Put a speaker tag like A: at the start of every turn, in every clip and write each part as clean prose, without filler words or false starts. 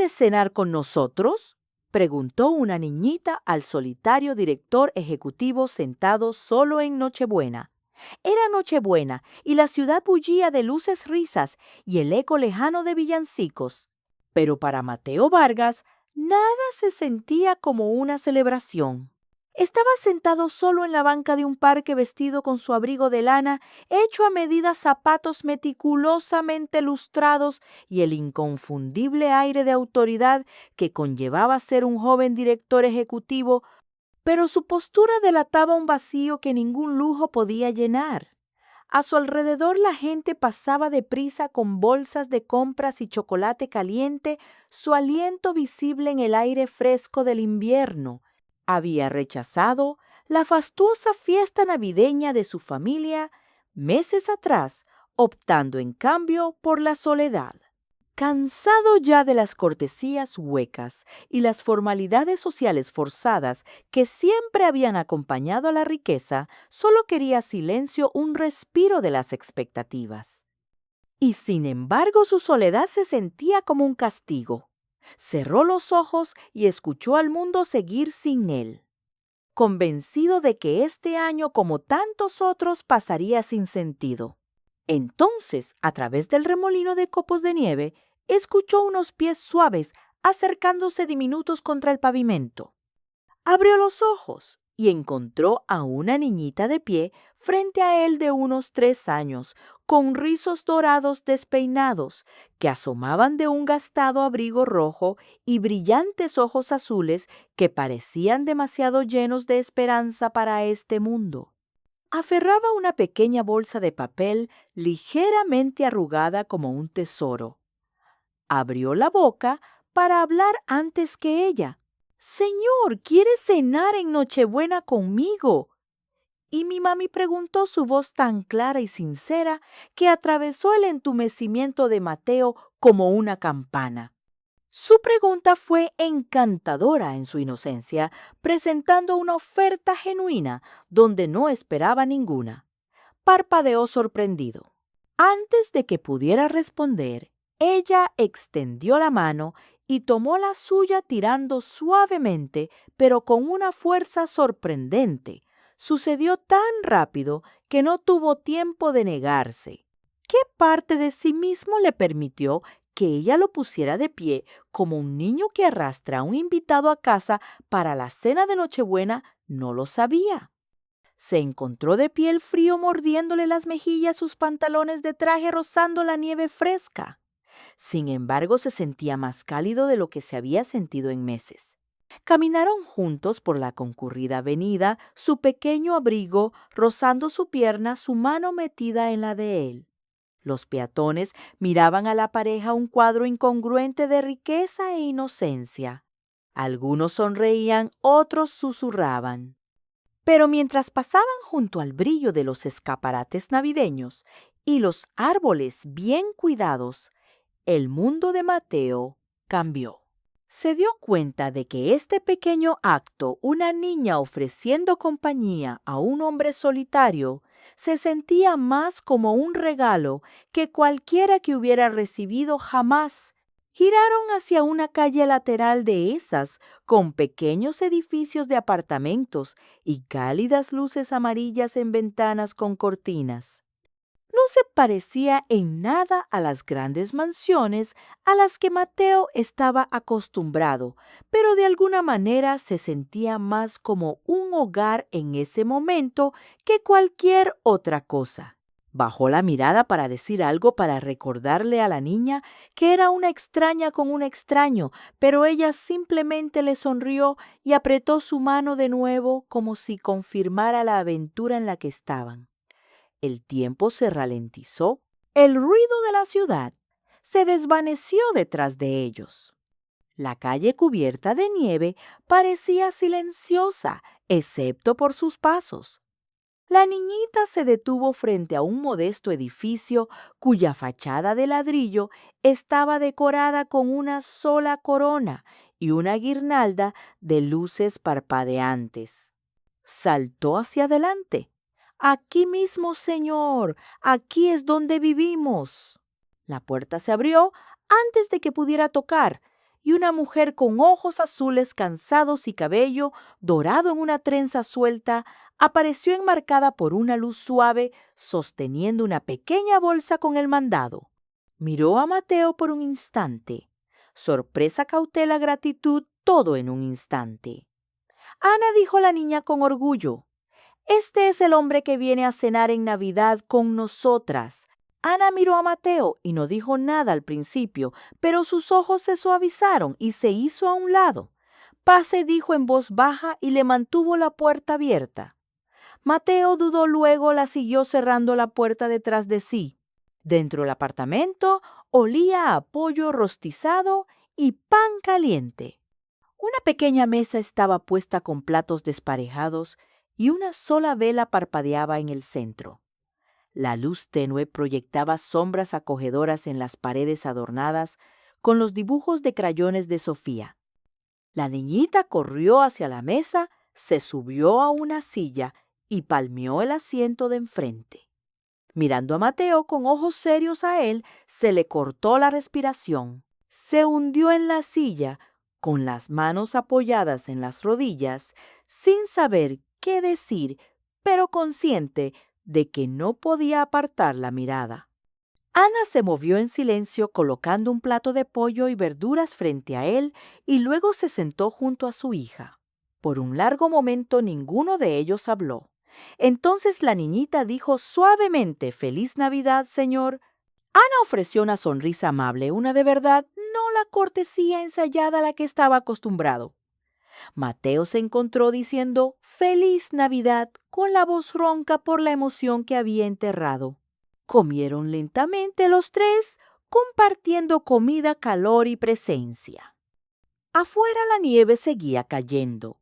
A: ¿Quieres cenar con nosotros?, preguntó una niñita al solitario director ejecutivo sentado solo en Nochebuena. Era Nochebuena y la ciudad bullía de luces risas y el eco lejano de villancicos. Pero para Mateo Vargas, nada se sentía como una celebración. Estaba sentado solo en la banca de un parque vestido con su abrigo de lana, hecho a medida, zapatos meticulosamente lustrados y el inconfundible aire de autoridad que conllevaba ser un joven director ejecutivo, pero su postura delataba un vacío que ningún lujo podía llenar. A su alrededor la gente pasaba deprisa con bolsas de compras y chocolate caliente, su aliento visible en el aire fresco del invierno. Había rechazado la fastuosa fiesta navideña de su familia meses atrás, optando en cambio por la soledad. Cansado ya de las cortesías huecas y las formalidades sociales forzadas que siempre habían acompañado a la riqueza, solo quería silencio, un respiro de las expectativas. Y sin embargo su soledad se sentía como un castigo. Cerró los ojos y escuchó al mundo seguir sin él, convencido de que este año, como tantos otros, pasaría sin sentido. Entonces, a través del remolino de copos de nieve, escuchó unos pies suaves acercándose diminutos contra el pavimento. Abrió los ojos y encontró a una niñita de pie frente a él de unos 3 años, con rizos dorados despeinados que asomaban de un gastado abrigo rojo y brillantes ojos azules que parecían demasiado llenos de esperanza para este mundo. Aferraba una pequeña bolsa de papel ligeramente arrugada como un tesoro. Abrió la boca para hablar antes que ella. «Señor, ¿quiere cenar en Nochebuena conmigo?». Y mi mami preguntó, su voz tan clara y sincera que atravesó el entumecimiento de Mateo como una campana. Su pregunta fue encantadora en su inocencia, presentando una oferta genuina donde no esperaba ninguna. Parpadeó sorprendido. Antes de que pudiera responder, ella extendió la mano y tomó la suya tirando suavemente, pero con una fuerza sorprendente. Sucedió tan rápido que no tuvo tiempo de negarse. ¿Qué parte de sí mismo le permitió que ella lo pusiera de pie como un niño que arrastra a un invitado a casa para la cena de Nochebuena? No lo sabía. Se encontró de pie el frío mordiéndole las mejillas, sus pantalones de traje rozando la nieve fresca. Sin embargo, se sentía más cálido de lo que se había sentido en meses. Caminaron juntos por la concurrida avenida, su pequeño abrigo rozando su pierna, su mano metida en la de él. Los peatones miraban a la pareja, un cuadro incongruente de riqueza e inocencia. Algunos sonreían, otros susurraban. Pero mientras pasaban junto al brillo de los escaparates navideños y los árboles bien cuidados, el mundo de Mateo cambió. Se dio cuenta de que este pequeño acto, una niña ofreciendo compañía a un hombre solitario, se sentía más como un regalo que cualquiera que hubiera recibido jamás. Giraron hacia una calle lateral de esas, con pequeños edificios de apartamentos y cálidas luces amarillas en ventanas con cortinas. No se parecía en nada a las grandes mansiones a las que Mateo estaba acostumbrado, pero de alguna manera se sentía más como un hogar en ese momento que cualquier otra cosa. Bajó la mirada para decir algo, para recordarle a la niña que era una extraña con un extraño, pero ella simplemente le sonrió y apretó su mano de nuevo como si confirmara la aventura en la que estaban. El tiempo se ralentizó, el ruido de la ciudad se desvaneció detrás de ellos. La calle cubierta de nieve parecía silenciosa, excepto por sus pasos. La niñita se detuvo frente a un modesto edificio cuya fachada de ladrillo estaba decorada con una sola corona y una guirnalda de luces parpadeantes. Saltó hacia adelante. «Aquí mismo, señor, aquí es donde vivimos». La puerta se abrió antes de que pudiera tocar y una mujer con ojos azules cansados y cabello dorado en una trenza suelta apareció enmarcada por una luz suave, sosteniendo una pequeña bolsa con el mandado. Miró a Mateo por un instante. Sorpresa, cautela, gratitud, todo en un instante. Ana, dijo la niña con orgullo, este es el hombre que viene a cenar en Navidad con nosotras. Ana miró a Mateo y no dijo nada al principio, pero sus ojos se suavizaron y se hizo a un lado. Pase, dijo en voz baja y le mantuvo la puerta abierta. Mateo dudó, luego la siguió cerrando la puerta detrás de sí. Dentro del apartamento olía a pollo rostizado y pan caliente. Una pequeña mesa estaba puesta con platos desparejados y una sola vela parpadeaba en el centro. La luz tenue proyectaba sombras acogedoras en las paredes adornadas con los dibujos de crayones de Sofía. La niñita corrió hacia la mesa, se subió a una silla y palmeó el asiento de enfrente. Mirando a Mateo con ojos serios a él, se le cortó la respiración. Se hundió en la silla, con las manos apoyadas en las rodillas, sin saber qué decir, pero consciente de que no podía apartar la mirada. Ana se movió en silencio colocando un plato de pollo y verduras frente a él y luego se sentó junto a su hija. Por un largo momento ninguno de ellos habló. Entonces la niñita dijo suavemente: «Feliz Navidad, señor». Ana ofreció una sonrisa amable, una de verdad, no la cortesía ensayada a la que estaba acostumbrado. Mateo se encontró diciendo «Feliz Navidad» con la voz ronca por la emoción que había enterrado. Comieron lentamente los tres, compartiendo comida, calor y presencia. Afuera la nieve seguía cayendo.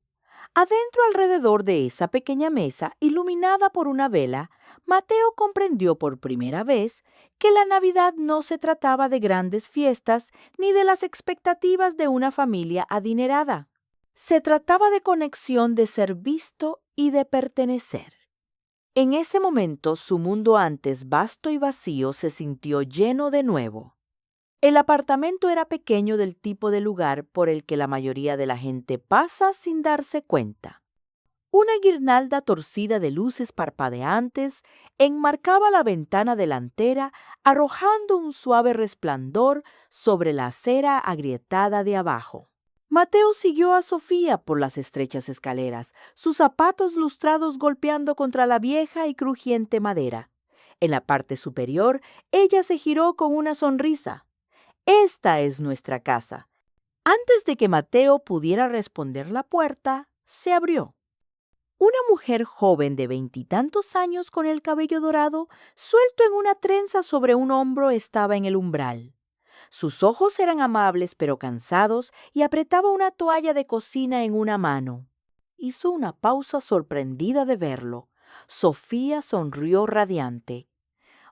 A: Adentro, alrededor de esa pequeña mesa, iluminada por una vela, Mateo comprendió por primera vez que la Navidad no se trataba de grandes fiestas ni de las expectativas de una familia adinerada. Se trataba de conexión, de ser visto y de pertenecer. En ese momento, su mundo antes vasto y vacío se sintió lleno de nuevo. El apartamento era pequeño, del tipo de lugar por el que la mayoría de la gente pasa sin darse cuenta. Una guirnalda torcida de luces parpadeantes enmarcaba la ventana delantera, arrojando un suave resplandor sobre la acera agrietada de abajo. Mateo siguió a Sofía por las estrechas escaleras, sus zapatos lustrados golpeando contra la vieja y crujiente madera. En la parte superior, ella se giró con una sonrisa. «Esta es nuestra casa». Antes de que Mateo pudiera responder, la puerta se abrió. Una mujer joven de 20 años con el cabello dorado, suelto en una trenza sobre un hombro, estaba en el umbral. Sus ojos eran amables pero cansados y apretaba una toalla de cocina en una mano. Hizo una pausa, sorprendida de verlo. Sofía sonrió radiante.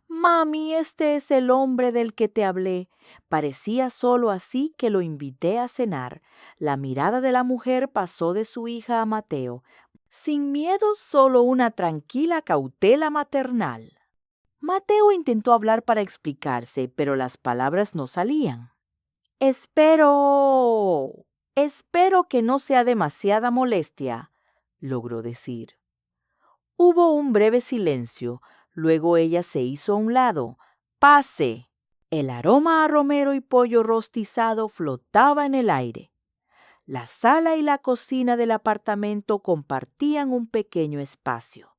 A: «Mami, este es el hombre del que te hablé. Parecía solo así que lo invité a cenar». La mirada de la mujer pasó de su hija a Mateo. Sin miedo, solo una tranquila cautela maternal. Mateo intentó hablar para explicarse, pero las palabras no salían. Espero que no sea demasiada molestia», logró decir. Hubo un breve silencio, luego ella se hizo a un lado. «Pase». El aroma a romero y pollo rostizado flotaba en el aire. La sala y la cocina del apartamento compartían un pequeño espacio.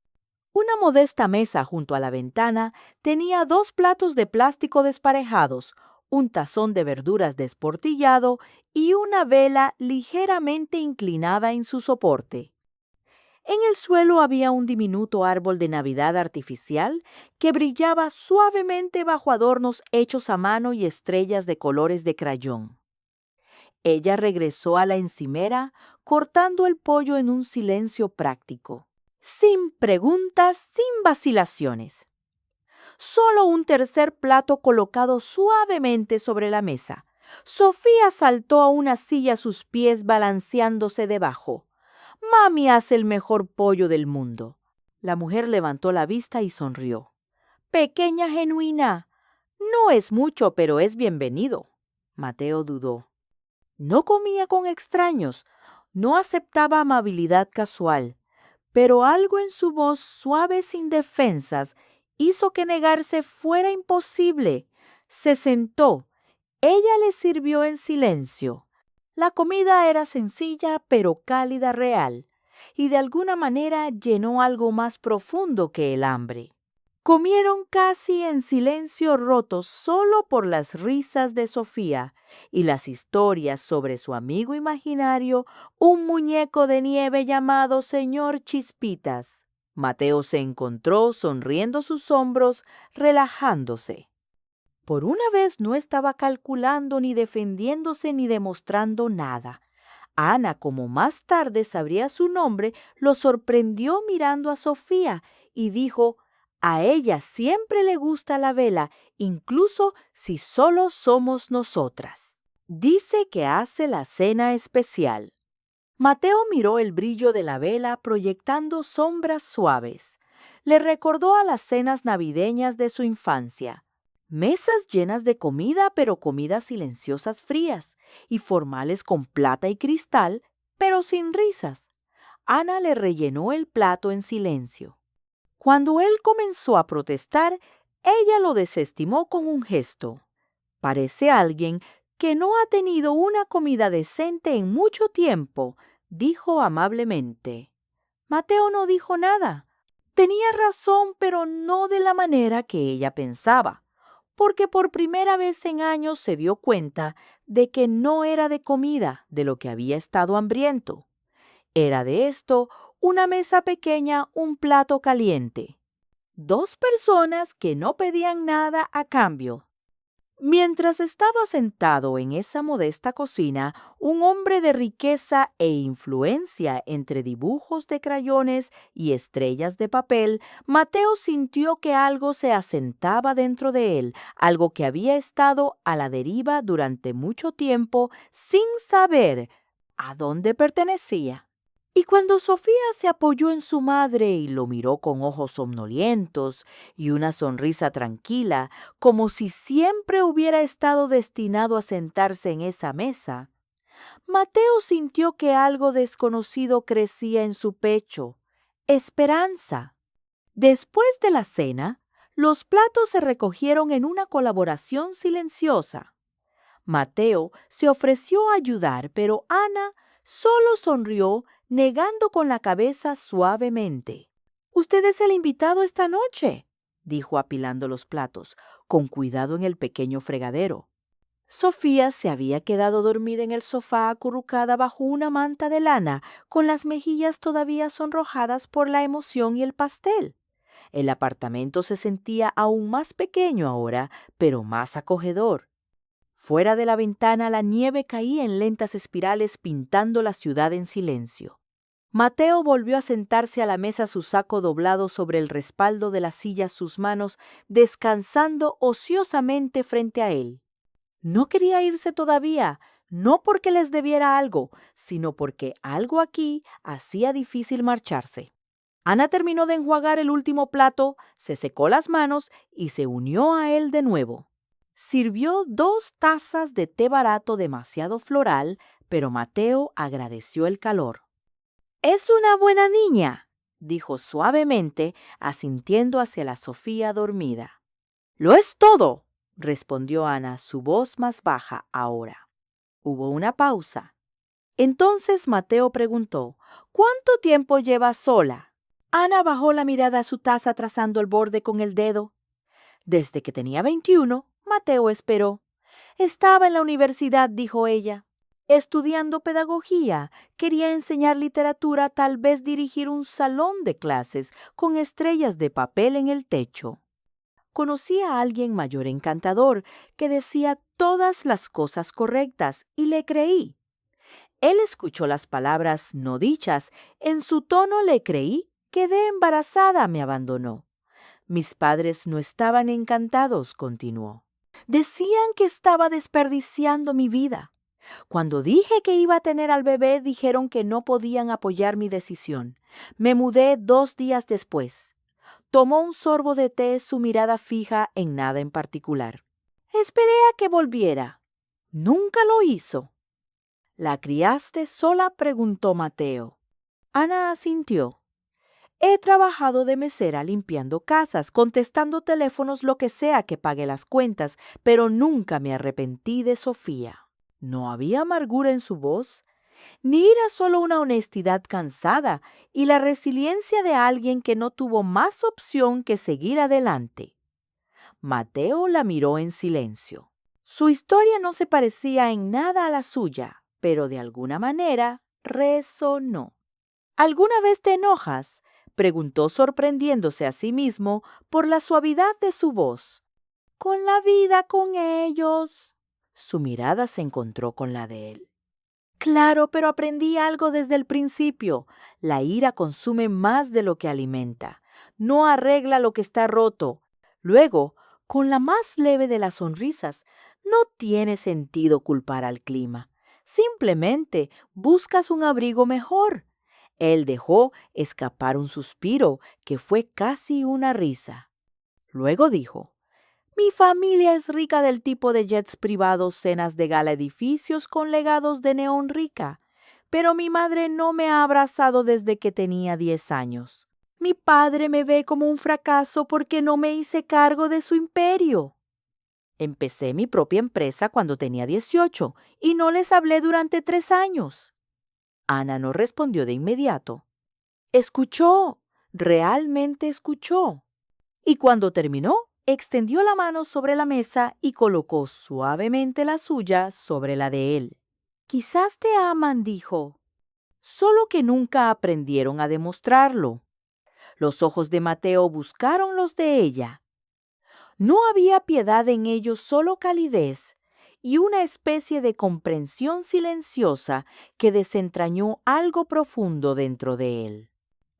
A: Una modesta mesa junto a la ventana tenía 2 platos de plástico desparejados, un tazón de verduras desportillado y una vela ligeramente inclinada en su soporte. En el suelo había un diminuto árbol de Navidad artificial que brillaba suavemente bajo adornos hechos a mano y estrellas de colores de crayón. Ella regresó a la encimera, cortando el pollo en un silencio práctico, sin preguntas, sin vacilaciones. Solo un tercer plato colocado suavemente sobre la mesa. Sofía saltó a una silla a sus pies, balanceándose debajo. «Mami hace el mejor pollo del mundo». La mujer levantó la vista y sonrió. «Pequeña genuina, no es mucho, pero es bienvenido». Mateo dudó. No comía con extraños, no aceptaba amabilidad casual, pero algo en su voz suave sin defensas hizo que negarse fuera imposible. Se sentó. Ella le sirvió en silencio. La comida era sencilla pero cálida real, y de alguna manera llenó algo más profundo que el hambre. Comieron casi en silencio roto solo por las risas de Sofía y las historias sobre su amigo imaginario, un muñeco de nieve llamado Señor Chispitas. Mateo se encontró sonriendo sus hombros, relajándose. Por una vez no estaba calculando ni defendiéndose ni demostrando nada. Ana, como más tarde sabría su nombre, lo sorprendió mirando a Sofía y dijo: «A ella siempre le gusta la vela, incluso si solo somos nosotras. Dice que hace la cena especial». Mateo miró el brillo de la vela proyectando sombras suaves. Le recordó a las cenas navideñas de su infancia. Mesas llenas de comida, pero comidas silenciosas frías, y formales con plata y cristal, pero sin risas. Ana le rellenó el plato en silencio. Cuando él comenzó a protestar, ella lo desestimó con un gesto. «Parece alguien que no ha tenido una comida decente en mucho tiempo», dijo amablemente. Mateo no dijo nada. Tenía razón, pero no de la manera que ella pensaba, porque por primera vez en años se dio cuenta de que no era de comida de lo que había estado hambriento. Era de esto: una mesa pequeña, un plato caliente. Dos personas que no pedían nada a cambio. Mientras estaba sentado en esa modesta cocina, un hombre de riqueza e influencia entre dibujos de crayones y estrellas de papel, Mateo sintió que algo se asentaba dentro de él, algo que había estado a la deriva durante mucho tiempo sin saber a dónde pertenecía. Y cuando Sofía se apoyó en su madre y lo miró con ojos somnolientos y una sonrisa tranquila, como si siempre hubiera estado destinado a sentarse en esa mesa, Mateo sintió que algo desconocido crecía en su pecho: esperanza. Después de la cena, los platos se recogieron en una colaboración silenciosa. Mateo se ofreció a ayudar, pero Ana solo sonrió, negando con la cabeza suavemente. «Usted es el invitado esta noche», dijo apilando los platos, con cuidado en el pequeño fregadero. Sofía se había quedado dormida en el sofá acurrucada bajo una manta de lana, con las mejillas todavía sonrojadas por la emoción y el pastel. El apartamento se sentía aún más pequeño ahora, pero más acogedor. Fuera de la ventana la nieve caía en lentas espirales pintando la ciudad en silencio. Mateo volvió a sentarse a la mesa, su saco doblado sobre el respaldo de la silla, sus manos descansando ociosamente frente a él. No quería irse todavía, no porque les debiera algo, sino porque algo aquí hacía difícil marcharse. Ana terminó de enjuagar el último plato, se secó las manos y se unió a él de nuevo. Sirvió 2 tazas de té barato demasiado floral, pero Mateo agradeció el calor. «Es una buena niña», dijo suavemente, asintiendo hacia la Sofía dormida. «Lo es todo», respondió Ana, su voz más baja ahora. Hubo una pausa. Entonces Mateo preguntó: «¿Cuánto tiempo llevas sola?». Ana bajó la mirada a su taza trazando el borde con el dedo. «Desde que tenía 21, Mateo esperó. «Estaba en la universidad», dijo ella, «estudiando pedagogía. Quería enseñar literatura, tal vez dirigir un salón de clases con estrellas de papel en el techo». Conocí a alguien mayor encantador que decía todas las cosas correctas y le creí. Él escuchó las palabras no dichas, en su tono le creí, quedé embarazada, me abandonó. Mis padres no estaban encantados, continuó. Decían que estaba desperdiciando mi vida. Cuando dije que iba a tener al bebé, dijeron que no podían apoyar mi decisión. Me mudé 2 días después. Tomó un sorbo de té, su mirada fija en nada en particular. Esperé a que volviera. Nunca lo hizo. ¿La criaste sola?, preguntó Mateo. Ana asintió. He trabajado de mesera limpiando casas, contestando teléfonos, lo que sea que pague las cuentas, pero nunca me arrepentí de Sofía. No había amargura en su voz, ni era solo una honestidad cansada y la resiliencia de alguien que no tuvo más opción que seguir adelante. Mateo la miró en silencio. Su historia no se parecía en nada a la suya, pero de alguna manera resonó. ¿Alguna vez te enojas?, preguntó sorprendiéndose a sí mismo por la suavidad de su voz. Con la vida, con ellos. Su mirada se encontró con la de él. Claro, pero aprendí algo desde el principio. La ira consume más de lo que alimenta. No arregla lo que está roto. Luego, con la más leve de las sonrisas, no tiene sentido culpar al clima. Simplemente buscas un abrigo mejor. Él dejó escapar un suspiro que fue casi una risa. Luego dijo, mi familia es rica del tipo de jets privados, cenas de gala, edificios con legados de neón rica, pero mi madre no me ha abrazado desde que tenía 10 años. Mi padre me ve como un fracaso porque no me hice cargo de su imperio. Empecé mi propia empresa cuando tenía 18 y no les hablé durante 3 años. Ana no respondió de inmediato. Escuchó, realmente escuchó. Y cuando terminó, extendió la mano sobre la mesa y colocó suavemente la suya sobre la de él. Quizás te aman, dijo, solo que nunca aprendieron a demostrarlo. Los ojos de Mateo buscaron los de ella. No había piedad en ellos, solo calidez y una especie de comprensión silenciosa que desentrañó algo profundo dentro de él.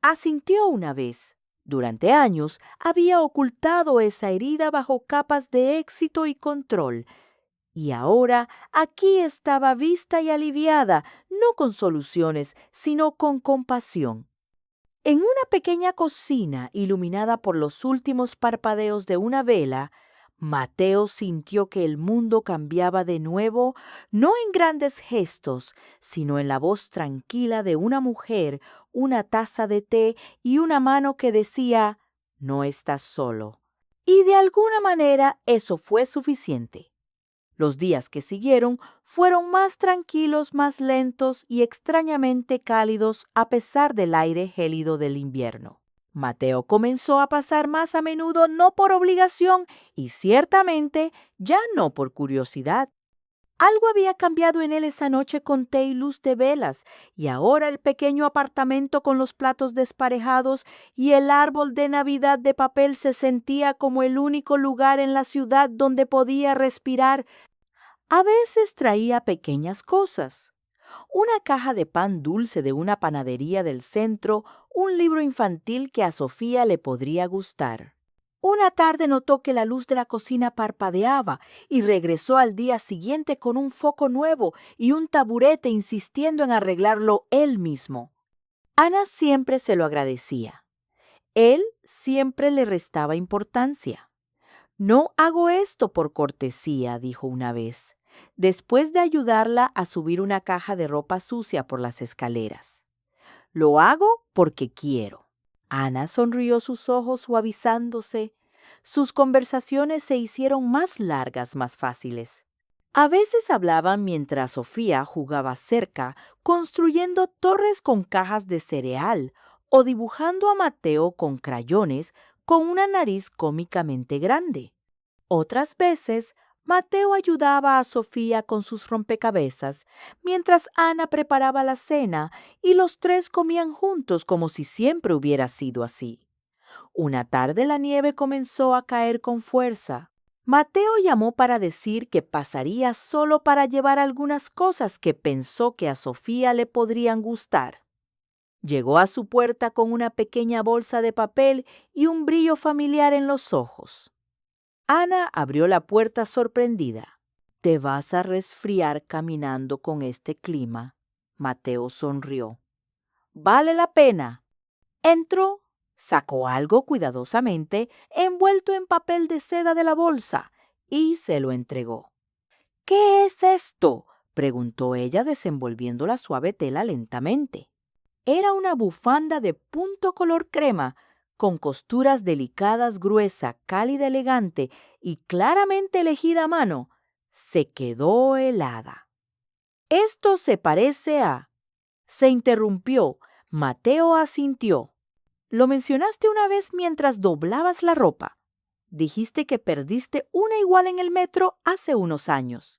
A: Asintió una vez. Durante años había ocultado esa herida bajo capas de éxito y control, y ahora aquí estaba vista y aliviada, no con soluciones, sino con compasión. En una pequeña cocina iluminada por los últimos parpadeos de una vela, Mateo sintió que el mundo cambiaba de nuevo, no en grandes gestos, sino en la voz tranquila de una mujer, una taza de té y una mano que decía, no estás solo. Y de alguna manera eso fue suficiente. Los días que siguieron fueron más tranquilos, más lentos y extrañamente cálidos a pesar del aire gélido del invierno. Mateo comenzó a pasar más a menudo no por obligación y ciertamente ya no por curiosidad. Algo había cambiado en él esa noche con té y luz de velas, y ahora el pequeño apartamento con los platos desparejados y el árbol de Navidad de papel se sentía como el único lugar en la ciudad donde podía respirar. A veces traía pequeñas cosas. Una caja de pan dulce de una panadería del centro, un libro infantil que a Sofía le podría gustar. Una tarde notó que la luz de la cocina parpadeaba y regresó al día siguiente con un foco nuevo y un taburete insistiendo en arreglarlo él mismo. Ana siempre se lo agradecía. Él siempre le restaba importancia. No hago esto por cortesía, dijo una vez, después de ayudarla a subir una caja de ropa sucia por las escaleras. Lo hago porque quiero. Ana sonrió, sus ojos suavizándose. Sus conversaciones se hicieron más largas, más fáciles. A veces hablaban mientras Sofía jugaba cerca, construyendo torres con cajas de cereal o dibujando a Mateo con crayones con una nariz cómicamente grande. Otras veces, Mateo ayudaba a Sofía con sus rompecabezas, mientras Ana preparaba la cena y los tres comían juntos como si siempre hubiera sido así. Una tarde la nieve comenzó a caer con fuerza. Mateo llamó para decir que pasaría solo para llevar algunas cosas que pensó que a Sofía le podrían gustar. Llegó a su puerta con una pequeña bolsa de papel y un brillo familiar en los ojos. Ana abrió la puerta sorprendida. «Te vas a resfriar caminando con este clima», Mateo sonrió. «Vale la pena». Entró, sacó algo cuidadosamente envuelto en papel de seda de la bolsa y se lo entregó. «¿Qué es esto?», preguntó ella desenvolviendo la suave tela lentamente. Era una bufanda de punto color crema, con costuras delicadas, gruesa, cálida, elegante y claramente elegida a mano. Se quedó helada. Esto se parece a... Se interrumpió. Mateo asintió. Lo mencionaste una vez mientras doblabas la ropa. Dijiste que perdiste una igual en el metro hace unos años.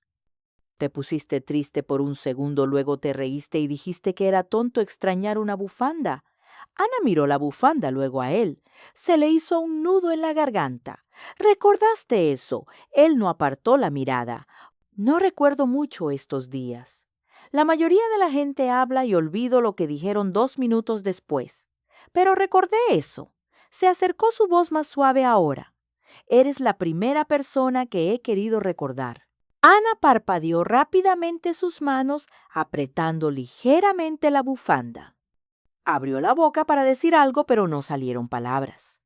A: Te pusiste triste por un segundo, luego te reíste y dijiste que era tonto extrañar una bufanda. Ana miró la bufanda, luego a él. Se le hizo un nudo en la garganta. ¿Recordaste eso? Él no apartó la mirada. No recuerdo mucho estos días. La mayoría de la gente habla y olvido lo que dijeron 2 minutos después. Pero recordé eso. Se acercó su voz más suave ahora. Eres la primera persona que he querido recordar. Ana parpadeó rápidamente sus manos, apretando ligeramente la bufanda. Abrió la boca para decir algo, pero no salieron palabras.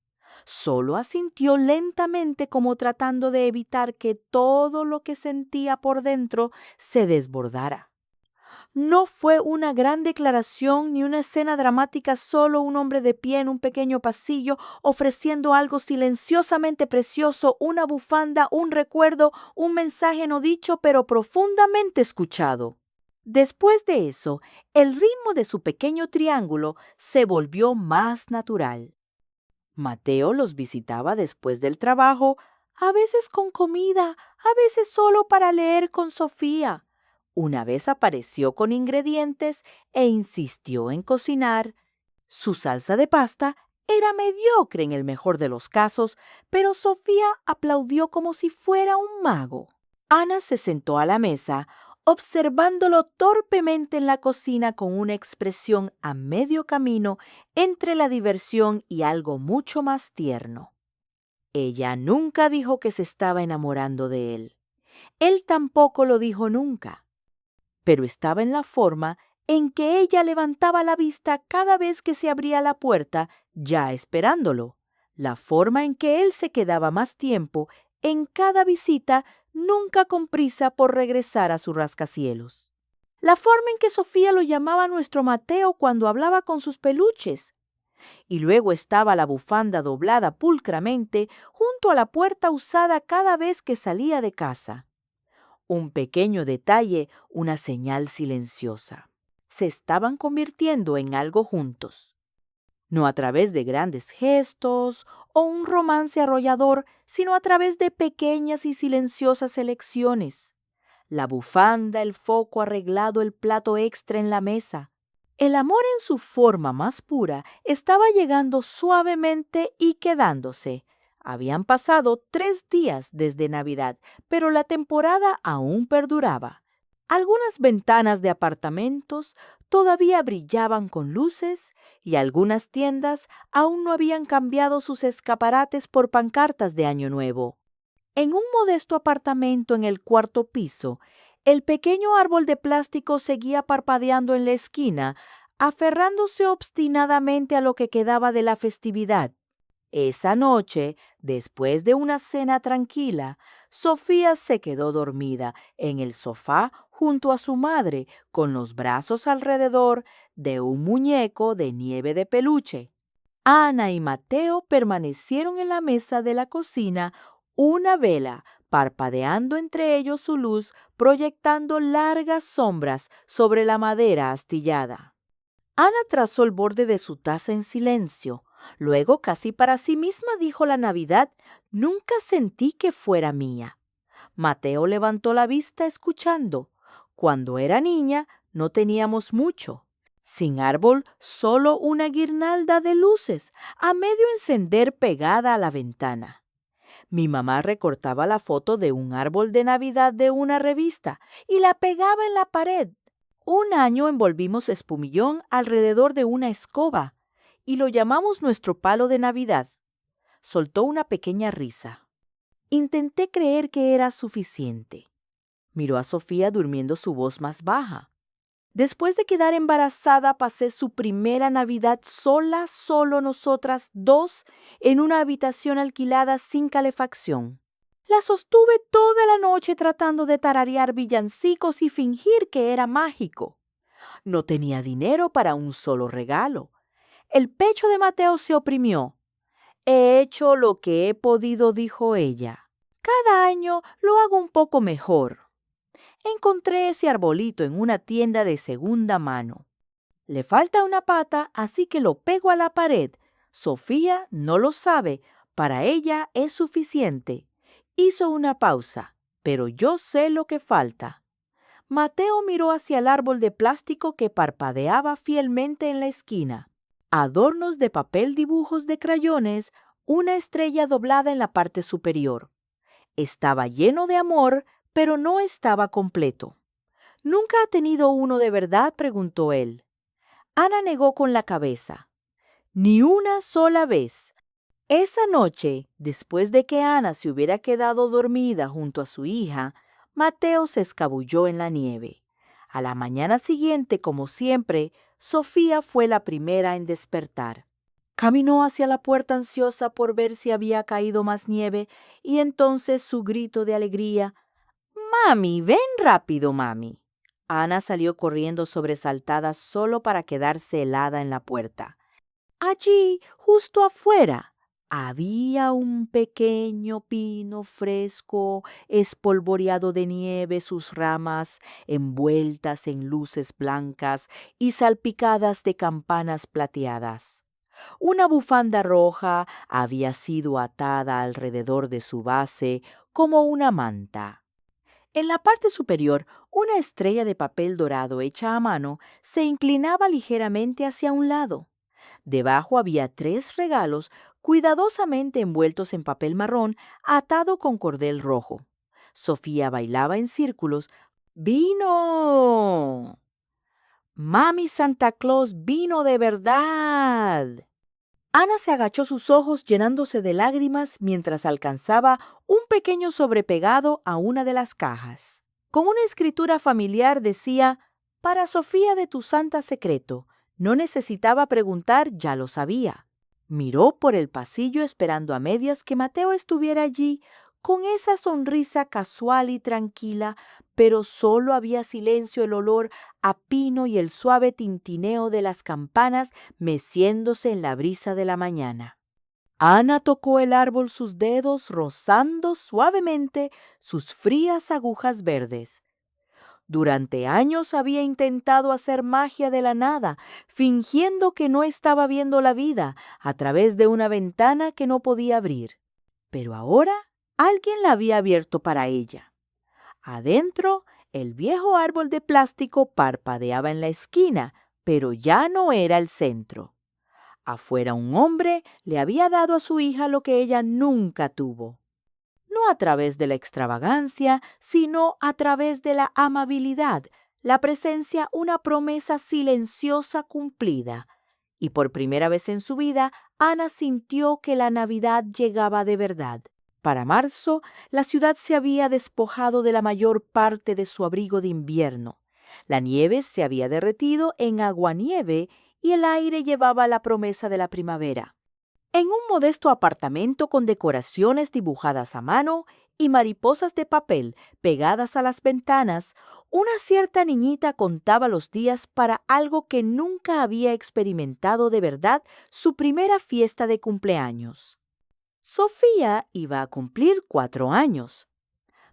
A: Solo asintió lentamente como tratando de evitar que todo lo que sentía por dentro se desbordara. No fue una gran declaración ni una escena dramática, solo un hombre de pie en un pequeño pasillo ofreciendo algo silenciosamente precioso, una bufanda, un recuerdo, un mensaje no dicho pero profundamente escuchado. Después de eso, el ritmo de su pequeño triángulo se volvió más natural. Mateo los visitaba después del trabajo, a veces con comida, a veces solo para leer con Sofía. Una vez apareció con ingredientes e insistió en cocinar. Su salsa de pasta era mediocre en el mejor de los casos, pero Sofía aplaudió como si fuera un mago. Ana se sentó a la mesa, observándolo torpemente en la cocina con una expresión a medio camino entre la diversión y algo mucho más tierno. Ella nunca dijo que se estaba enamorando de él. Él tampoco lo dijo nunca. Pero estaba en la forma en que ella levantaba la vista cada vez que se abría la puerta, ya esperándolo. La forma en que él se quedaba más tiempo en cada visita, nunca con prisa por regresar a su rascacielos. La forma en que Sofía lo llamaba nuestro Mateo cuando hablaba con sus peluches. Y luego estaba la bufanda doblada pulcramente junto a la puerta usada cada vez que salía de casa. Un pequeño detalle, una señal silenciosa. Se estaban convirtiendo en algo juntos. No a través de grandes gestos o un romance arrollador, sino a través de pequeñas y silenciosas elecciones. La bufanda, el foco arreglado, el plato extra en la mesa. El amor en su forma más pura estaba llegando suavemente y quedándose. Habían pasado 3 días desde Navidad, pero la temporada aún perduraba. Algunas ventanas de apartamentos todavía brillaban con luces y algunas tiendas aún no habían cambiado sus escaparates por pancartas de Año Nuevo. En un modesto apartamento en el 4.º piso, el pequeño árbol de plástico seguía parpadeando en la esquina, aferrándose obstinadamente a lo que quedaba de la festividad. Esa noche, después de una cena tranquila, Sofía se quedó dormida en el sofá junto a su madre, con los brazos alrededor de un muñeco de nieve de peluche. Ana y Mateo permanecieron en la mesa de la cocina, una vela parpadeando entre ellos su luz, proyectando largas sombras sobre la madera astillada. Ana trazó el borde de su taza en silencio. Luego, casi para sí misma, dijo la Navidad: «Nunca sentí que fuera mía». Mateo levantó la vista escuchando. Cuando era niña, no teníamos mucho. Sin árbol, solo una guirnalda de luces, a medio encender pegada a la ventana. Mi mamá recortaba la foto de un árbol de Navidad de una revista y la pegaba en la pared. Un año envolvimos espumillón alrededor de una escoba y lo llamamos nuestro palo de Navidad. Soltó una pequeña risa. Intenté creer que era suficiente. Miró a Sofía durmiendo su voz más baja. Después de quedar embarazada, pasé su primera Navidad sola, solo nosotras dos, en una habitación alquilada sin calefacción. La sostuve toda la noche tratando de tararear villancicos y fingir que era mágico. No tenía dinero para un solo regalo. El pecho de Mateo se oprimió. He hecho lo que he podido, dijo ella. Cada año lo hago un poco mejor. Encontré ese arbolito en una tienda de segunda mano. Le falta una pata, así que lo pego a la pared. Sofía no lo sabe, para ella es suficiente. Hizo una pausa, pero yo sé lo que falta. Mateo miró hacia el árbol de plástico que parpadeaba fielmente en la esquina. Adornos de papel, dibujos de crayones, una estrella doblada en la parte superior. Estaba lleno de amor, pero no estaba completo. ¿Nunca ha tenido uno de verdad?, preguntó él. Ana negó con la cabeza. Ni una sola vez. Esa noche, después de que Ana se hubiera quedado dormida junto a su hija, Mateo se escabulló en la nieve. A la mañana siguiente, como siempre, Sofía fue la primera en despertar. Caminó hacia la puerta ansiosa por ver si había caído más nieve y entonces su grito de alegría. «Mami, ven rápido, mami». Ana salió corriendo sobresaltada solo para quedarse helada en la puerta. Allí, justo afuera, había un pequeño pino fresco, espolvoreado de nieve, sus ramas envueltas en luces blancas y salpicadas de campanas plateadas. Una bufanda roja había sido atada alrededor de su base como una manta. En la parte superior, una estrella de papel dorado hecha a mano se inclinaba ligeramente hacia un lado. Debajo había 3 regalos cuidadosamente envueltos en papel marrón atado con cordel rojo. Sofía bailaba en círculos. ¡Vino! ¡Mami Santa Claus vino de verdad! Ana se agachó sus ojos llenándose de lágrimas mientras alcanzaba un pequeño sobrepegado a una de las cajas. Con una escritura familiar decía, «Para Sofía de tu santa secreto». No necesitaba preguntar, ya lo sabía. Miró por el pasillo esperando a medias que Mateo estuviera allí, con esa sonrisa casual y tranquila, pero solo había silencio, el olor a pino y el suave tintineo de las campanas meciéndose en la brisa de la mañana. Ana tocó el árbol sus dedos, rozando suavemente sus frías agujas verdes. Durante años había intentado hacer magia de la nada, fingiendo que no estaba viendo la vida a través de una ventana que no podía abrir. Pero ahora alguien la había abierto para ella. Adentro, el viejo árbol de plástico parpadeaba en la esquina, pero ya no era el centro. Afuera, un hombre le había dado a su hija lo que ella nunca tuvo. No a través de la extravagancia, sino a través de la amabilidad, la presencia, una promesa silenciosa cumplida. Y por primera vez en su vida, Ana sintió que la Navidad llegaba de verdad. Para marzo, la ciudad se había despojado de la mayor parte de su abrigo de invierno. La nieve se había derretido en aguanieve y el aire llevaba la promesa de la primavera. En un modesto apartamento con decoraciones dibujadas a mano y mariposas de papel pegadas a las ventanas, una cierta niñita contaba los días para algo que nunca había experimentado de verdad, su primera fiesta de cumpleaños. Sofía iba a cumplir 4 años.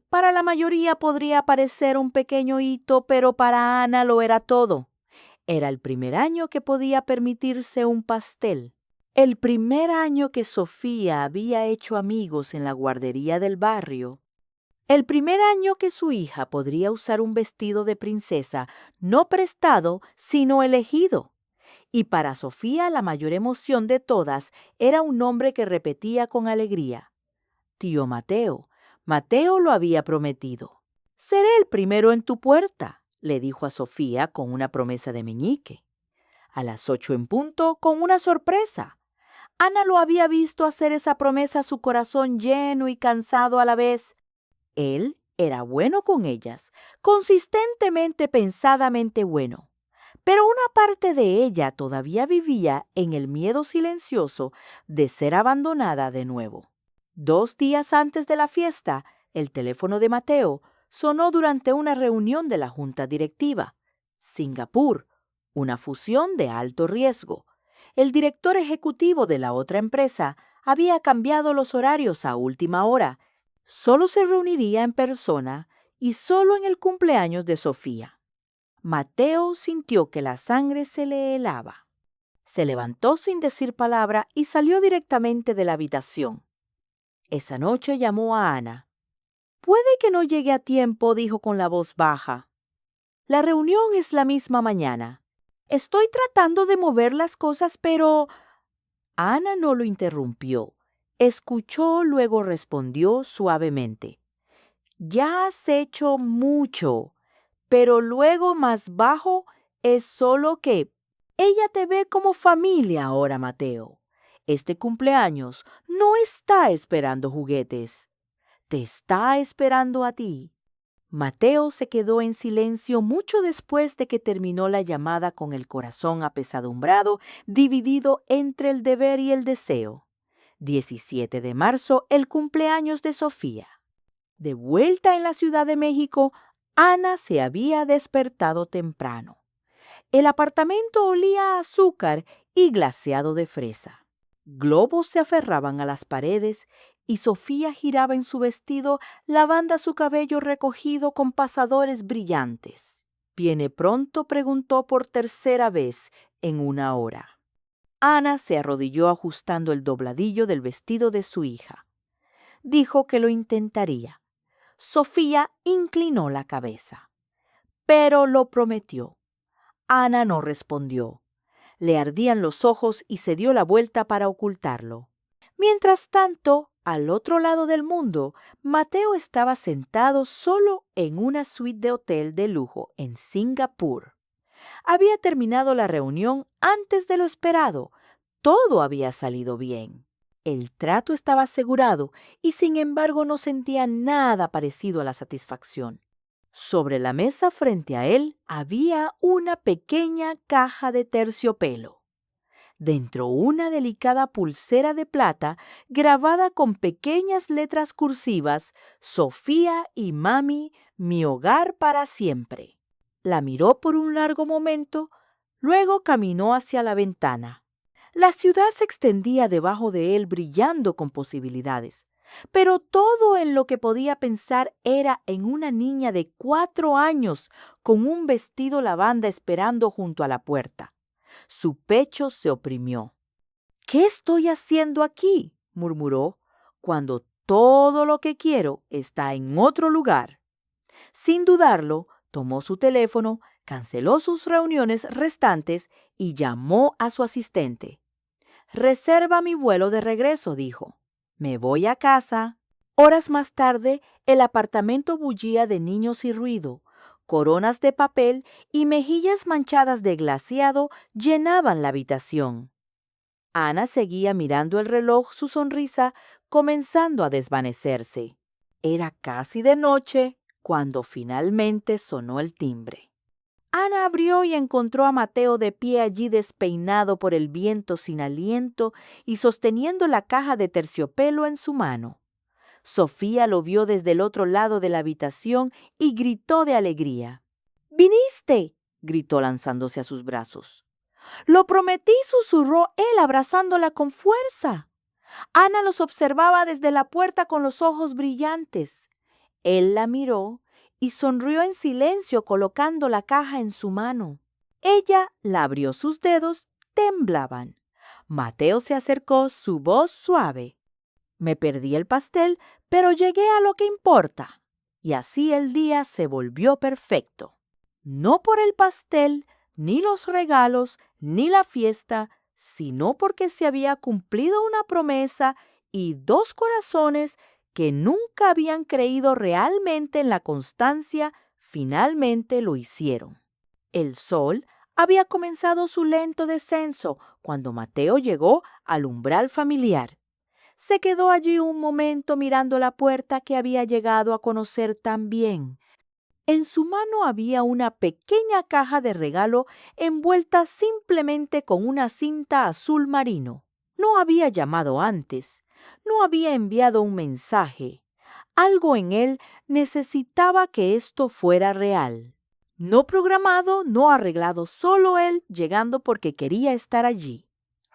A: Para la mayoría podría parecer un pequeño hito, pero para Ana lo era todo. Era el primer año que podía permitirse un pastel. El primer año que Sofía había hecho amigos en la guardería del barrio. El primer año que su hija podría usar un vestido de princesa, no prestado, sino elegido. Y para Sofía la mayor emoción de todas era un nombre que repetía con alegría. Tío Mateo. Mateo lo había prometido. «Seré el primero en tu puerta», le dijo a Sofía con una promesa de meñique. A las 8 en punto, con una sorpresa. Ana lo había visto hacer esa promesa, su corazón lleno y cansado a la vez. Él era bueno con ellas, consistentemente, pensadamente bueno. Pero una parte de ella todavía vivía en el miedo silencioso de ser abandonada de nuevo. 2 días antes de la fiesta, el teléfono de Mateo sonó durante una reunión de la junta directiva. Singapur, una fusión de alto riesgo. El director ejecutivo de la otra empresa había cambiado los horarios a última hora. Solo se reuniría en persona y solo en el cumpleaños de Sofía. Mateo sintió que la sangre se le helaba. Se levantó sin decir palabra y salió directamente de la habitación. Esa noche llamó a Ana. «Puede que no llegue a tiempo», dijo con la voz baja. «La reunión es la misma mañana. Estoy tratando de mover las cosas, pero...» Ana no lo interrumpió. Escuchó, luego respondió suavemente. «Ya has hecho mucho, pero luego más bajo es solo que ella te ve como familia ahora, Mateo. Este cumpleaños no está esperando juguetes. Te está esperando a ti». Mateo se quedó en silencio mucho después de que terminó la llamada con el corazón apesadumbrado, dividido entre el deber y el deseo. 17 de marzo, el cumpleaños de Sofía. De vuelta en la Ciudad de México, Ana se había despertado temprano. El apartamento olía a azúcar y glaseado de fresa. Globos se aferraban a las paredes y Sofía giraba en su vestido lavando su cabello recogido con pasadores brillantes. «¿Viene pronto?», preguntó por tercera vez en una hora. Ana se arrodilló ajustando el dobladillo del vestido de su hija. Dijo que lo intentaría. Sofía inclinó la cabeza. Pero lo prometió. Ana no respondió. Le ardían los ojos y se dio la vuelta para ocultarlo. Mientras tanto, al otro lado del mundo, Mateo estaba sentado solo en una suite de hotel de lujo en Singapur. Había terminado la reunión antes de lo esperado. Todo había salido bien. El trato estaba asegurado y sin embargo no sentía nada parecido a la satisfacción. Sobre la mesa frente a él había una pequeña caja de terciopelo. Dentro una delicada pulsera de plata grabada con pequeñas letras cursivas: «Sofía y mami, mi hogar para siempre». La miró por un largo momento, luego caminó hacia la ventana. La ciudad se extendía debajo de él brillando con posibilidades, pero todo en lo que podía pensar era en una niña de 4 años con un vestido lavanda esperando junto a la puerta. Su pecho se oprimió. «¿Qué estoy haciendo aquí?», murmuró, «cuando todo lo que quiero está en otro lugar». Sin dudarlo, tomó su teléfono, canceló sus reuniones restantes y llamó a su asistente. «Reserva mi vuelo de regreso», dijo. «Me voy a casa». Horas más tarde, el apartamento bullía de niños y ruido. Coronas de papel y mejillas manchadas de glaseado llenaban la habitación. Ana seguía mirando el reloj, su sonrisa comenzando a desvanecerse. Era casi de noche cuando finalmente sonó el timbre. Ana abrió y encontró a Mateo de pie allí despeinado por el viento sin aliento y sosteniendo la caja de terciopelo en su mano. Sofía lo vio desde el otro lado de la habitación y gritó de alegría. «¿Viniste?», gritó lanzándose a sus brazos. «Lo prometí», susurró él abrazándola con fuerza. Ana los observaba desde la puerta con los ojos brillantes. Él la miró y sonrió en silencio colocando la caja en su mano. Ella la abrió, sus dedos temblaban. Mateo se acercó, su voz suave. «Me perdí el pastel, pero llegué a lo que importa». Y así el día se volvió perfecto. No por el pastel, ni los regalos, ni la fiesta, sino porque se había cumplido una promesa y 2 corazones que nunca habían creído realmente en la constancia, finalmente lo hicieron. El sol había comenzado su lento descenso cuando Mateo llegó al umbral familiar. Se quedó allí un momento mirando la puerta que había llegado a conocer tan bien. En su mano había una pequeña caja de regalo envuelta simplemente con una cinta azul marino. No había llamado antes. No había enviado un mensaje. Algo en él necesitaba que esto fuera real. No programado, no arreglado, solo él llegando porque quería estar allí.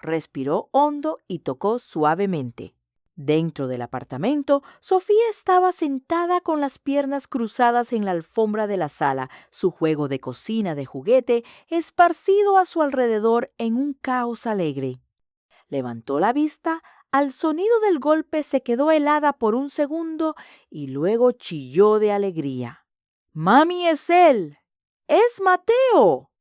A: Respiró hondo y tocó suavemente. Dentro del apartamento, Sofía estaba sentada con las piernas cruzadas en la alfombra de la sala, su juego de cocina de juguete esparcido a su alrededor en un caos alegre. Levantó la vista, al sonido del golpe se quedó helada por un segundo y luego chilló de alegría. ¡Mami, es él! ¡Es Mateo!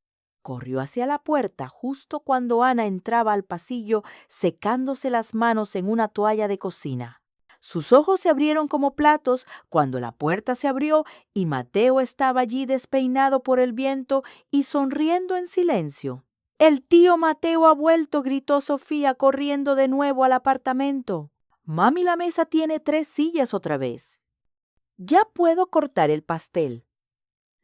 A: Corrió hacia la puerta justo cuando Ana entraba al pasillo secándose las manos en una toalla de cocina. Sus ojos se abrieron como platos cuando la puerta se abrió y Mateo estaba allí despeinado por el viento y sonriendo en silencio. «El tío Mateo ha vuelto», gritó Sofía corriendo de nuevo al apartamento. «Mami, la mesa tiene 3 sillas otra vez. Ya puedo cortar el pastel».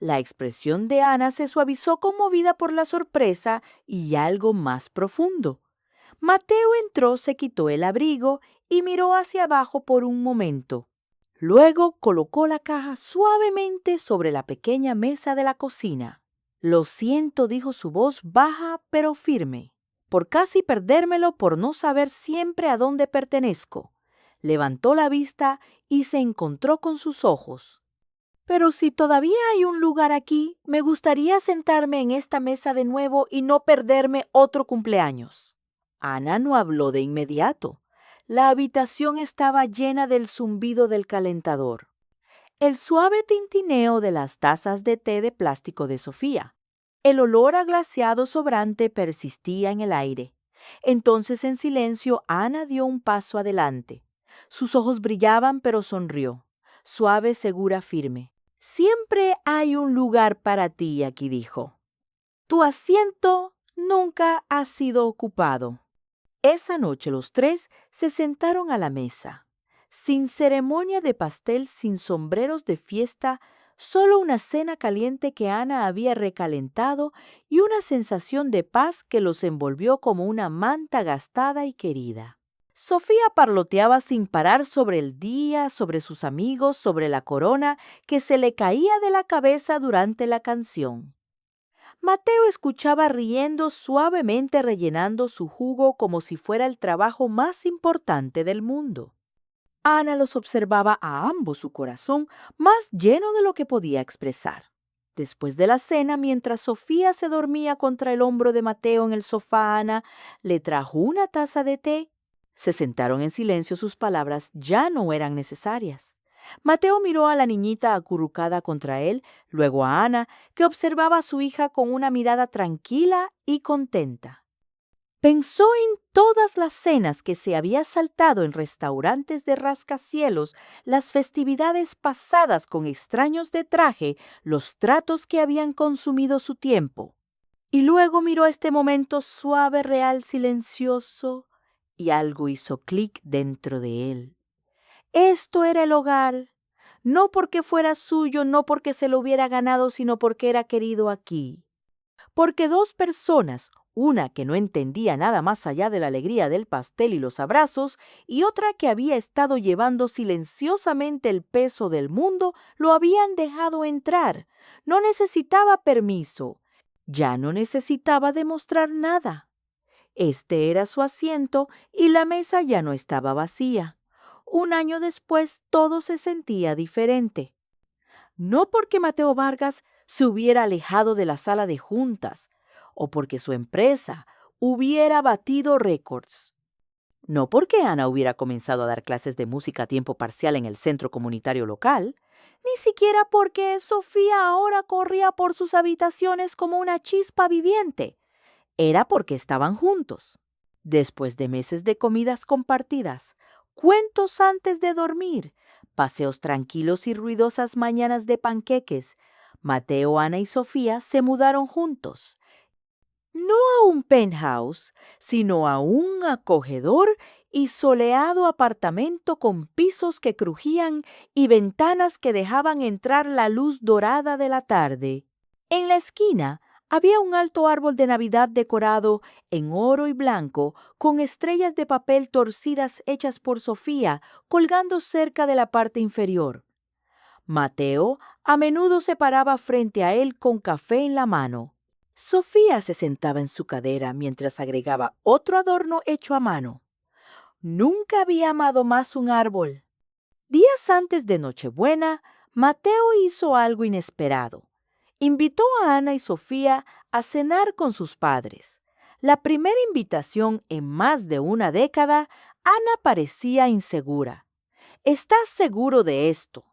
A: La expresión de Ana se suavizó conmovida por la sorpresa y algo más profundo. Mateo entró, se quitó el abrigo y miró hacia abajo por un momento. Luego colocó la caja suavemente sobre la pequeña mesa de la cocina. «Lo siento», dijo su voz baja pero firme, «por casi perdérmelo, por no saber siempre a dónde pertenezco». Levantó la vista y se encontró con sus ojos. «Pero si todavía hay un lugar aquí, me gustaría sentarme en esta mesa de nuevo y no perderme otro cumpleaños». Ana no habló de inmediato. La habitación estaba llena del zumbido del calentador, el suave tintineo de las tazas de té de plástico de Sofía. El olor a glaseado sobrante persistía en el aire. Entonces, en silencio, Ana dio un paso adelante. Sus ojos brillaban, pero sonrió. Suave, segura, firme. «Siempre hay un lugar para ti aquí», dijo. «Tu asiento nunca ha sido ocupado». Esa noche los 3 se sentaron a la mesa. Sin ceremonia de pastel, sin sombreros de fiesta, solo una cena caliente que Ana había recalentado y una sensación de paz que los envolvió como una manta gastada y querida. Sofía parloteaba sin parar sobre el día, sobre sus amigos, sobre la corona que se le caía de la cabeza durante la canción. Mateo escuchaba riendo suavemente, rellenando su jugo como si fuera el trabajo más importante del mundo. Ana los observaba a ambos, su corazón más lleno de lo que podía expresar. Después de la cena, mientras Sofía se dormía contra el hombro de Mateo en el sofá, Ana le trajo una taza de té. Se sentaron en silencio, sus palabras ya no eran necesarias. Mateo miró a la niñita acurrucada contra él, luego a Ana, que observaba a su hija con una mirada tranquila y contenta. Pensó en todas las cenas que se había saltado en restaurantes de rascacielos, las festividades pasadas con extraños de traje, los tratos que habían consumido su tiempo. Y luego miró este momento suave, real, silencioso, y algo hizo clic dentro de él. Esto era el hogar, no porque fuera suyo, no porque se lo hubiera ganado, sino porque era querido aquí. Porque 2 personas, una que no entendía nada más allá de la alegría del pastel y los abrazos, y otra que había estado llevando silenciosamente el peso del mundo, lo habían dejado entrar. No necesitaba permiso. Ya no necesitaba demostrar nada. Este era su asiento y la mesa ya no estaba vacía. Un año después todo se sentía diferente. No porque Mateo Vargas se hubiera alejado de la sala de juntas o porque su empresa hubiera batido récords. No porque Ana hubiera comenzado a dar clases de música a tiempo parcial en el centro comunitario local, ni siquiera porque Sofía ahora corría por sus habitaciones como una chispa viviente. Era porque estaban juntos. Después de meses de comidas compartidas, cuentos antes de dormir, paseos tranquilos y ruidosas mañanas de panqueques, Mateo, Ana y Sofía se mudaron juntos. No a un penthouse, sino a un acogedor y soleado apartamento con pisos que crujían y ventanas que dejaban entrar la luz dorada de la tarde. En la esquina, Había un alto árbol de Navidad decorado en oro y blanco, con estrellas de papel torcidas hechas por Sofía colgando cerca de la parte inferior. Mateo a menudo se paraba frente a él con café en la mano. Sofía se sentaba en su cadera mientras agregaba otro adorno hecho a mano. Nunca había amado más un árbol. Días antes de Nochebuena, Mateo hizo algo inesperado. Invitó a Ana y Sofía a cenar con sus padres. La primera invitación en más de una década, Ana parecía insegura. ¿Estás seguro de esto?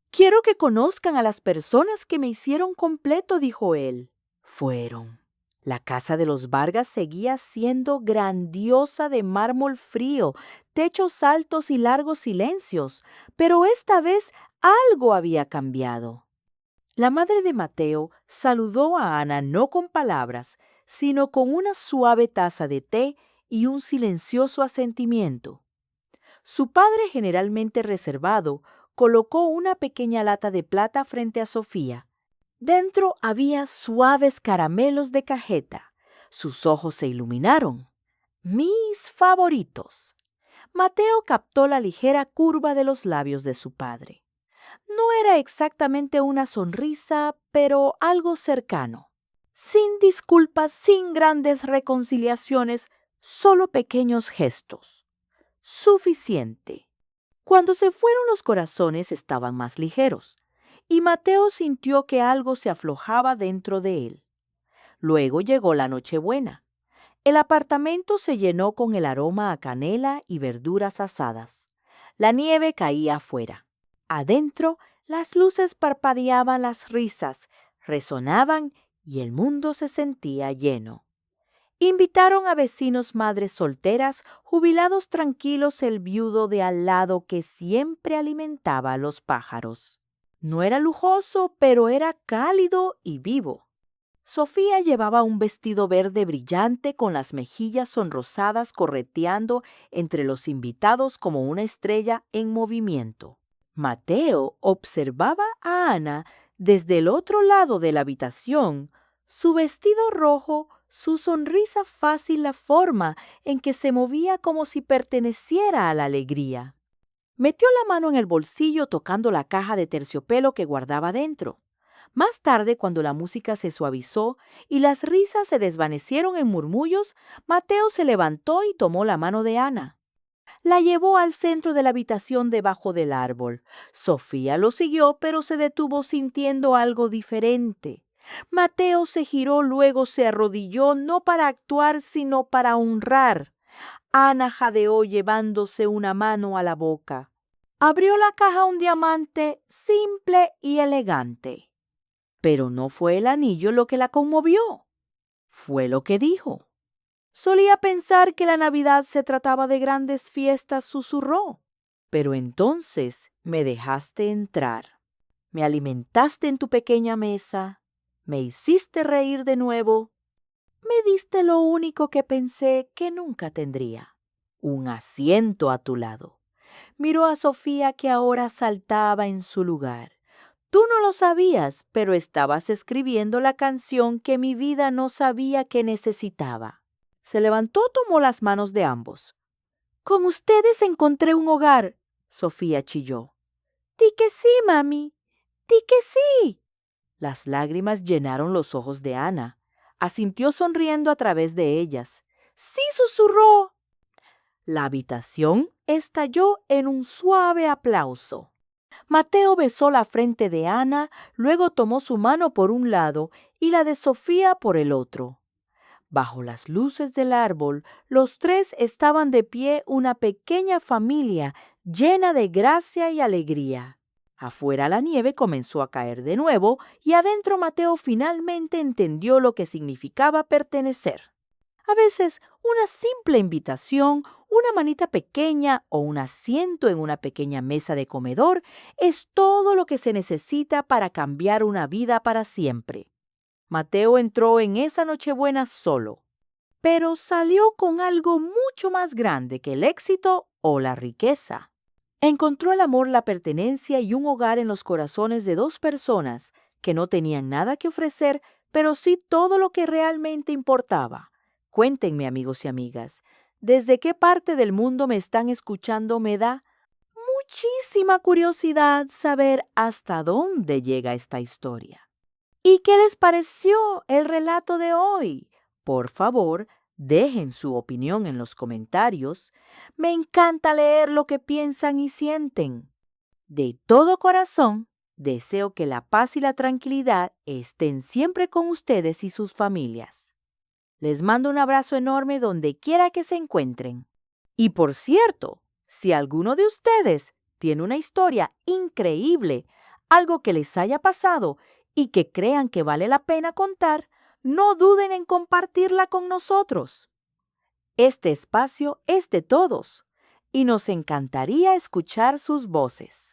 A: Quiero que conozcan a las personas que me hicieron completo, dijo él. Fueron. La casa de los Vargas seguía siendo grandiosa de mármol frío, techos altos y largos silencios, pero esta vez algo había cambiado. La madre de Mateo saludó a Ana no con palabras, sino con una suave taza de té y un silencioso asentimiento. Su padre, generalmente reservado, colocó una pequeña lata de plata frente a Sofía. Dentro había suaves caramelos de cajeta. Sus ojos se iluminaron. Mis favoritos. Mateo captó la ligera curva de los labios de su padre. No era exactamente una sonrisa, pero algo cercano. Sin disculpas, sin grandes reconciliaciones, solo pequeños gestos. Suficiente. Cuando se fueron, los corazones estaban más ligeros, y Mateo sintió que algo se aflojaba dentro de él. Luego llegó la Nochebuena. El apartamento se llenó con el aroma a canela y verduras asadas. La nieve caía afuera. Adentro, las luces parpadeaban, las risas resonaban y el mundo se sentía lleno. Invitaron a vecinos, madres solteras, jubilados tranquilos, el viudo de al lado que siempre alimentaba a los pájaros. No era lujoso, pero era cálido y vivo. Sofía llevaba un vestido verde brillante con las mejillas sonrosadas correteando entre los invitados como una estrella en movimiento. Mateo observaba a Ana desde el otro lado de la habitación. Su vestido rojo, su sonrisa fácil, la forma en que se movía como si perteneciera a la alegría. Metió la mano en el bolsillo tocando la caja de terciopelo que guardaba dentro. Más tarde, cuando la música se suavizó y las risas se desvanecieron en murmullos, Mateo se levantó y tomó la mano de Ana. La llevó al centro de la habitación debajo del árbol. Sofía lo siguió, pero se detuvo sintiendo algo diferente. Mateo se giró, luego se arrodilló, no para actuar, sino para honrar. Ana jadeó llevándose una mano a la boca. Abrió la caja un diamante simple y elegante. Pero no fue el anillo lo que la conmovió. Fue lo que dijo. Solía pensar que la Navidad se trataba de grandes fiestas, susurró. Pero entonces me dejaste entrar. Me alimentaste en tu pequeña mesa. Me hiciste reír de nuevo. Me diste lo único que pensé que nunca tendría. Un asiento a tu lado. Miró a Sofía, que ahora saltaba en su lugar. Tú no lo sabías, pero estabas escribiendo la canción que mi vida no sabía que necesitaba. Se levantó, tomó las manos de ambos. Con ustedes encontré un hogar, Sofía chilló. Di que sí, mami. Di que sí. Las lágrimas llenaron los ojos de Ana. Asintió sonriendo a través de ellas. Sí, susurró. La habitación estalló en un suave aplauso. Mateo besó la frente de Ana, luego tomó su mano por un lado y la de Sofía por el otro. Bajo las luces del árbol, los tres estaban de pie, una pequeña familia llena de gracia y alegría. Afuera la nieve comenzó a caer de nuevo y adentro Mateo finalmente entendió lo que significaba pertenecer. A veces una simple invitación, una manita pequeña o un asiento en una pequeña mesa de comedor es todo lo que se necesita para cambiar una vida para siempre. Mateo entró en esa Nochebuena solo, pero salió con algo mucho más grande que el éxito o la riqueza. Encontró el amor, la pertenencia y un hogar en los corazones de dos personas que no tenían nada que ofrecer, pero sí todo lo que realmente importaba. Cuéntenme, amigos y amigas, ¿desde qué parte del mundo me están escuchando? Me da muchísima curiosidad saber hasta dónde llega esta historia. ¿Y qué les pareció el relato de hoy? Por favor, dejen su opinión en los comentarios. Me encanta leer lo que piensan y sienten. De todo corazón, deseo que la paz y la tranquilidad estén siempre con ustedes y sus familias. Les mando un abrazo enorme donde quiera que se encuentren. Y por cierto, si alguno de ustedes tiene una historia increíble, algo que les haya pasado y que crean que vale la pena contar, no duden en compartirla con nosotros. Este espacio es de todos y nos encantaría escuchar sus voces.